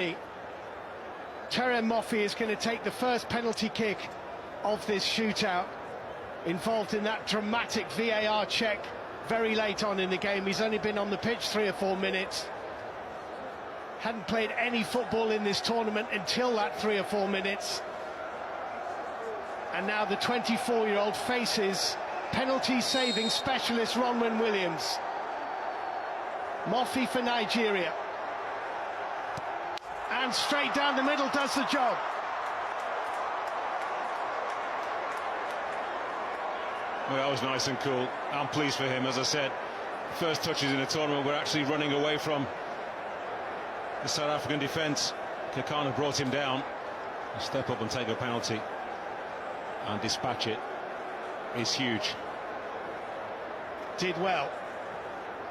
Terem Moffi is going to take the first penalty kick of this shootout, involved in that dramatic VAR check very late on in the game. He's only been on the pitch 3 or 4 minutes. Hadn't played any football in this tournament until that 3 or 4 minutes. And now the 24-year-old faces penalty-saving specialist Ronwen Williams. Moffi for Nigeria. And straight down the middle does the job. Well, that was nice and cool. I'm pleased for him. As I said, first touches in the tournament were actually running away from the South African defence. Kakana brought him down. Step up and take a penalty and dispatch it is huge. Did well.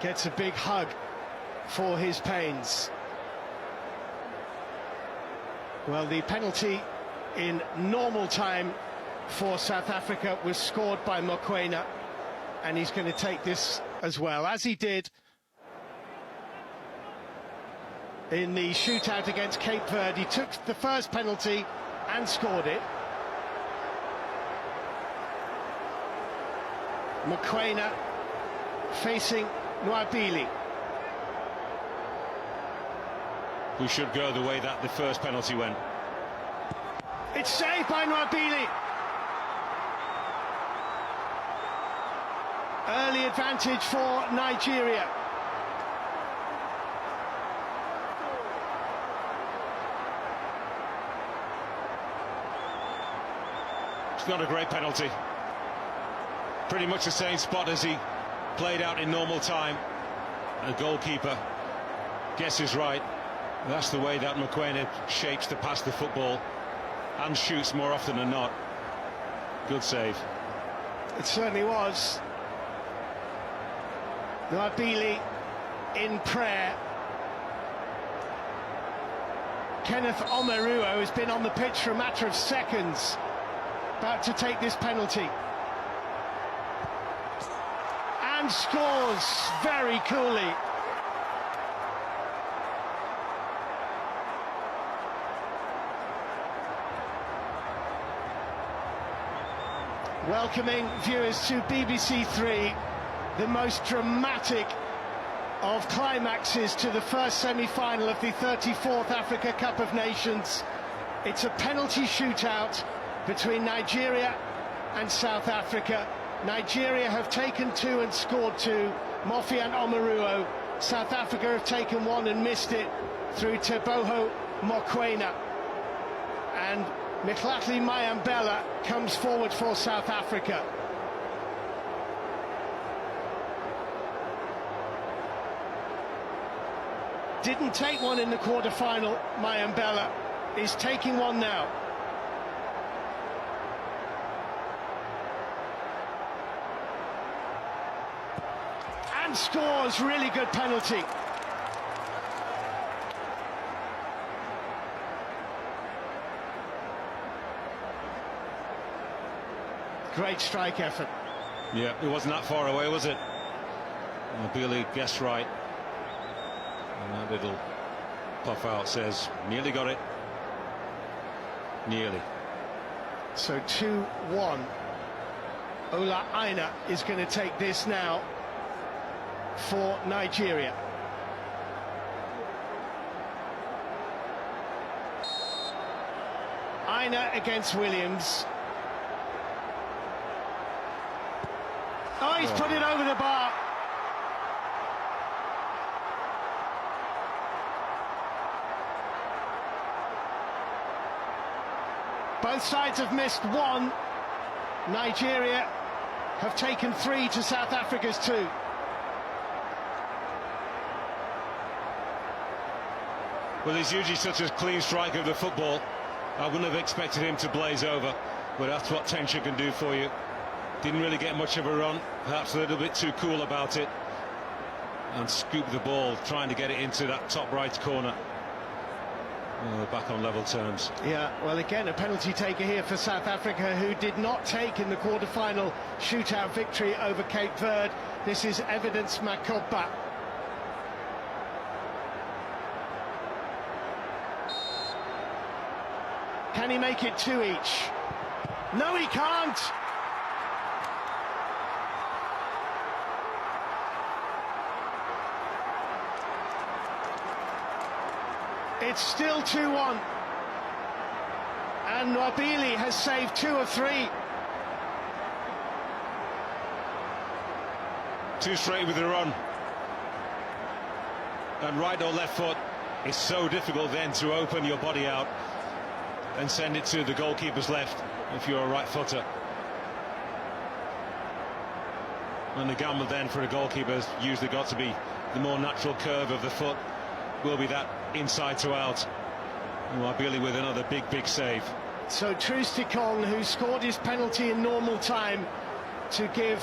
Gets a big hug for his pains. Well, the penalty in normal time for South Africa was scored by Mokoena, and he's going to take this as well, as he did in the shootout against Cape Verde. He took the first penalty and scored it. Mokoena facing Nwabili. Who should go the way that the first penalty went. It's saved by Nwabili. Early advantage for Nigeria. It's not a great penalty. Pretty much the same spot as he played out in normal time. The goalkeeper guesses right. That's the way that Mokoena shapes to pass the football and shoots more often than not. Good save. It certainly was. Nwabili in prayer. Kenneth Omeruo has been on the pitch for a matter of seconds, about to take this penalty. And scores very coolly. Welcoming viewers to BBC Three, the most dramatic of climaxes to the first semi-final of the 34th Africa Cup of Nations. It's a penalty shootout between Nigeria and South Africa. Nigeria have taken 2 and scored 2, Moffi and Omeruo. South Africa have taken 1 and missed it through Teboho Mokoena. And Mkhitaryan Mayambela comes forward for South Africa. Didn't take one in the quarter-final. Mayambela is taking one now. And scores. Really good penalty. Great strike effort. Yeah, it wasn't that far away, was it? Billy guessed right. And that little puff out says, nearly got it. Nearly. So 2-1. Ola Aina is going to take this now for Nigeria. Aina against Williams. Oh, he's put it over the bar. Both sides have missed 1. Nigeria have taken 3 to South Africa's 2. Well, he's usually such a clean striker of the football. I wouldn't have expected him to blaze over, but that's what tension can do for you. Didn't really get much of a run, perhaps a little bit too cool about it, and scooped the ball, trying to get it into that top right corner. Back on level terms. Yeah, well, again, a penalty taker here for South Africa, who did not take in the quarter-final shootout victory over Cape Verde. This is Evidence Makopa. Can he make it 2 each? No, he can't. It's still 2-1. And Wabili has saved 2 of 3. Too straight with the run. And right or left foot, it's so difficult then to open your body out and send it to the goalkeeper's left if you're a right footer. And the gamble then for a goalkeeper has usually got to be the more natural curve of the foot, will be that inside to out. Wabili with another big save. So Trustikong, who scored his penalty in normal time to give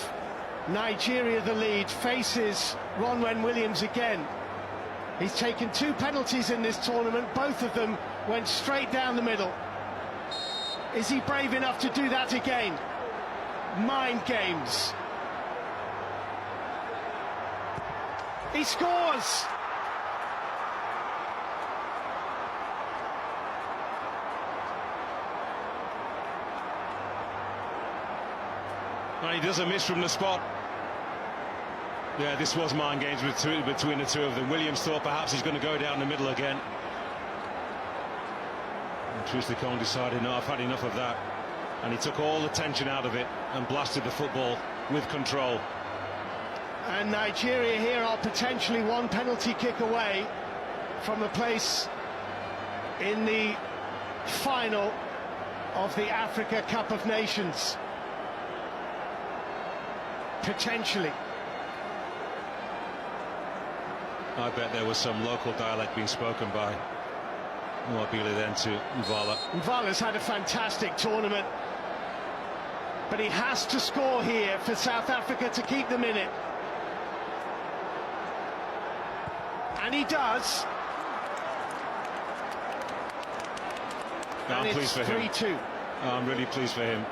Nigeria the lead, faces Ronwen Williams again. He's taken 2 penalties in this tournament, both of them went straight down the middle. Is he brave enough to do that again? Mind games. He scores! And he doesn't miss from the spot. Yeah, this was mind games between the two of them. Williams thought perhaps he's going to go down the middle again. And Trustikong decided, no, I've had enough of that. And he took all the tension out of it and blasted the football with control. And Nigeria here are potentially 1 penalty kick away from a place in the final of the Africa Cup of Nations. Potentially. I bet there was some local dialect being spoken by Wabili then to Mvala. Mvala's had a fantastic tournament, but he has to score here for South Africa to keep them in it. And he does. I'm pleased for him. 3-2. I'm really pleased for him.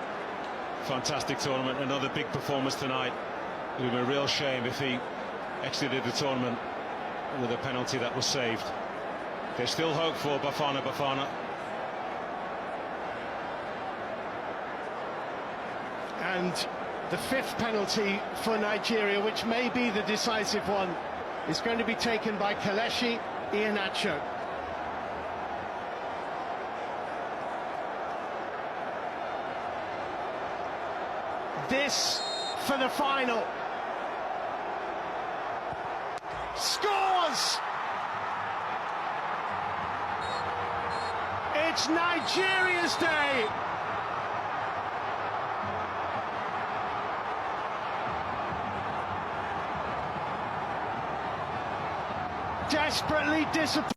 Fantastic tournament, another big performance tonight. It would be a real shame if he exited the tournament with a penalty that was saved. There's still hope for Bafana. And the 5th penalty for Nigeria, which may be the decisive one, is going to be taken by Kelechi Iheanacho. This for the final. Scores! It's Nigeria's day! Desperately disappointed.